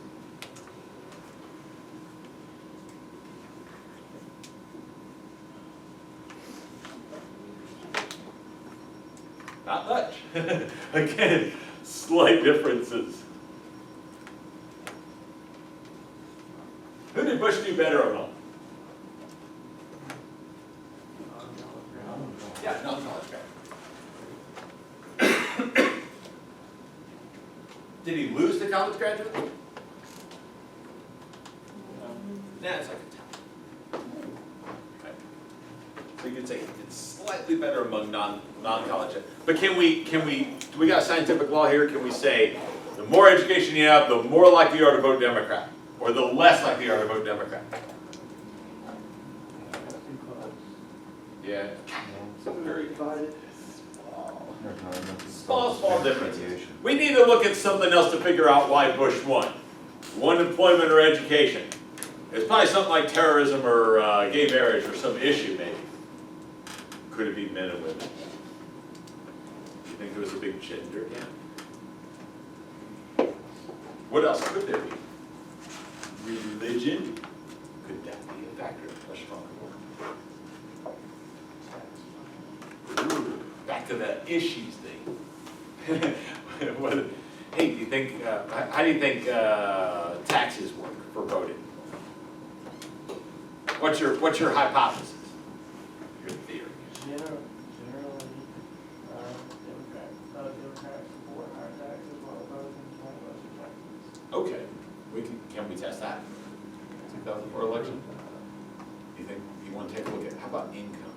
S1: Not much. Again, slight differences. Who did Bush do better among? Yeah, non-college graduate. Did he lose the college graduate? Nah, it's like a tie. Okay. So you could say it's slightly better among non-college. But do we got scientific law here? Can we say the more education you have, the more likely you are to vote Democrat? Or the less likely you are to vote Democrat? Yeah.
S4: Very divided.
S1: Small differences. We need to look at something else to figure out why Bush won. One, employment or education. It's probably something like terrorism or gay marriage or some issue maybe. Could it be men and women? You think there was a big gender gap? What else could there be? Religion? Could that be a factor? A strong word. Ooh, back to that issues thing. Hey, do you think? How do you think taxes work for voting? What's your hypothesis? Your theory.
S5: Generally, Democrats support higher taxes while Republicans want lesser taxes.
S1: Okay, can we test that? 2004 election. Do you think you want to take a look at how about income?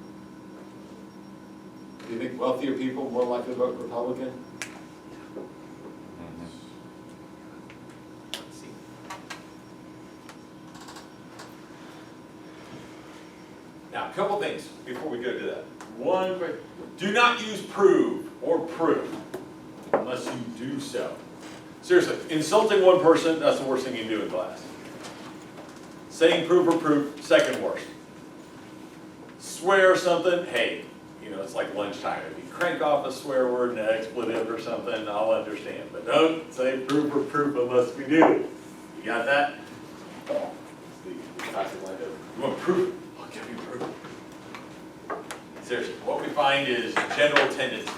S1: Do you think wealthier people are more likely to vote Republican? Let's see. Now, a couple things before we go to that. One, do not use prove or prove unless you do so. Seriously, insulting one person, that's the worst thing you can do in class. Saying prove or prove, second worst. Swear something, hey, you know, it's like lunchtime. If you crank off a swear word and an expletive or something, I'll understand. But don't say prove or proof unless we do. You got that? You want proof? I'll give you proof. Seriously, what we find is general tendencies.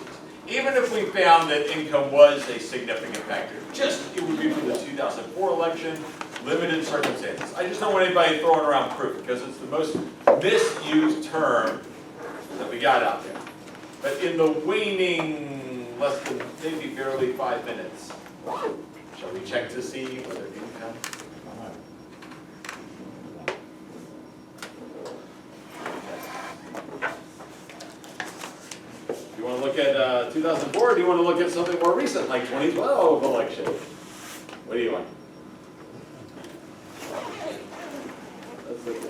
S1: Even if we found that income was a significant factor, it would be for the 2004 election, limited circumstances. I just don't want anybody throwing around proof because it's the most misused term that we got out there. But in the waning, less than, maybe barely 5 minutes, shall we check to see whether income? Do you want to look at 2004, or do you want to look at something more recent, like 2012 election? What do you want? Let's look at.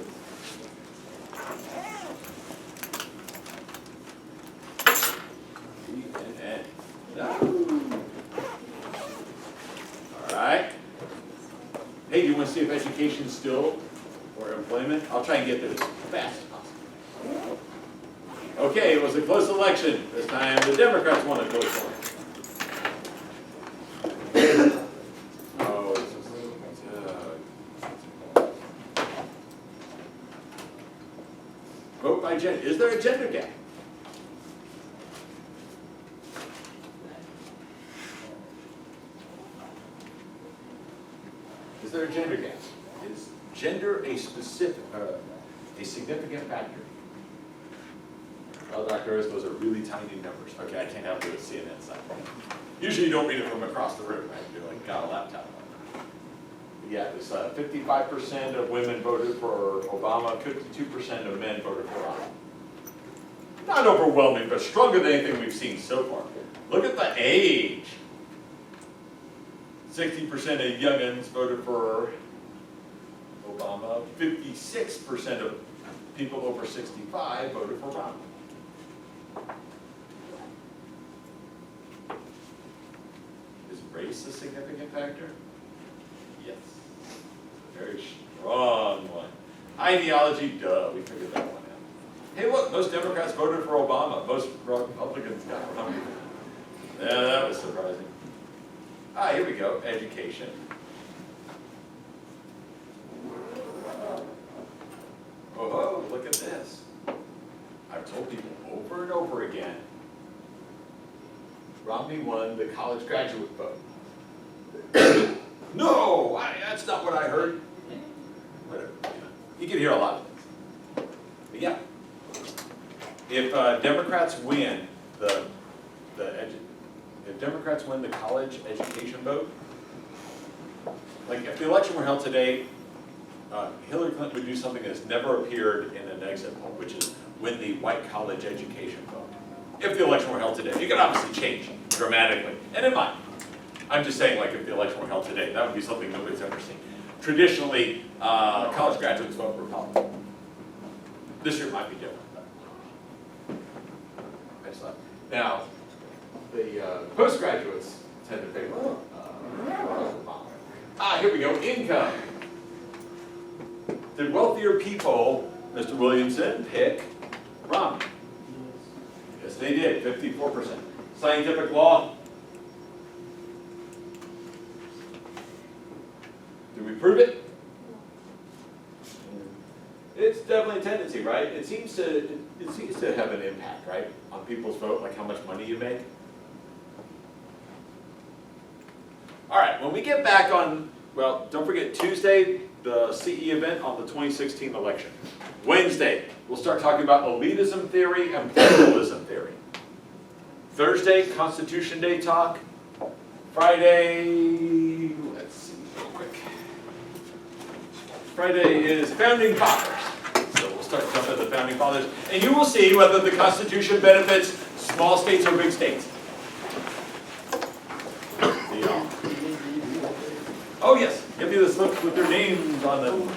S1: CNN. All right. Hey, do you want to see if education's still or employment? I'll try and get there as fast as possible. Okay, it was a close election. This time the Democrats won a close one. Oh, this is, vote by gender. Is there a gender gap? Is there a gender gap? Is gender a significant factor? Well, Dr. Harris, those are really tiny numbers. Okay, I can't help you with CNN side. Usually you don't read it from across the room, right? You're like, got a laptop. Yeah, it was 55% of women voted for Obama, 52% of men voted for Obama. Not overwhelming, but stronger than anything we've seen so far. Look at the age. 60% of youngins voted for Obama, 56% of people over 65 voted for Obama. Is race a significant factor? Yes. Very strong one. Ideology, duh, we figured that one out. Hey look, most Democrats voted for Obama, most Republicans got Republican. Yeah, that was surprising. Ah, here we go, education. Oh, look at this. I've told people over and over again, Romney won the college graduate vote. No, that's not what I heard. Whatever. You can hear a lot of things. But yeah, if Democrats win if Democrats win the college education vote, like if the election were held today, Hillary Clinton would do something that's never appeared in an exit poll, which is win the white college education vote. If the election were held today, you could obviously change dramatically, and it might. I'm just saying, like, if the election were held today, that would be something nobody's ever seen. Traditionally, college graduates vote Republican. This year might be different. Now, the postgraduates tend to favor Obama. Here we go, income. Did wealthier people, Mr. Williamson, pick Romney? Yes, they did, 54%. Scientific law. Do we prove it? It's definitely a tendency, right? It seems to have an impact, right, on people's vote, like how much money you make. All right, when we get back on, well, don't forget Tuesday, the CE event on the 2016 election. Wednesday, we'll start talking about elitism theory and pluralism theory. Thursday, Constitution Day talk. Friday, let's see real quick. Friday is Founding Fathers. So we'll start jumping at the Founding Fathers. And you will see whether the Constitution benefits small states or big states. Oh yes, give me the slips with their names on them.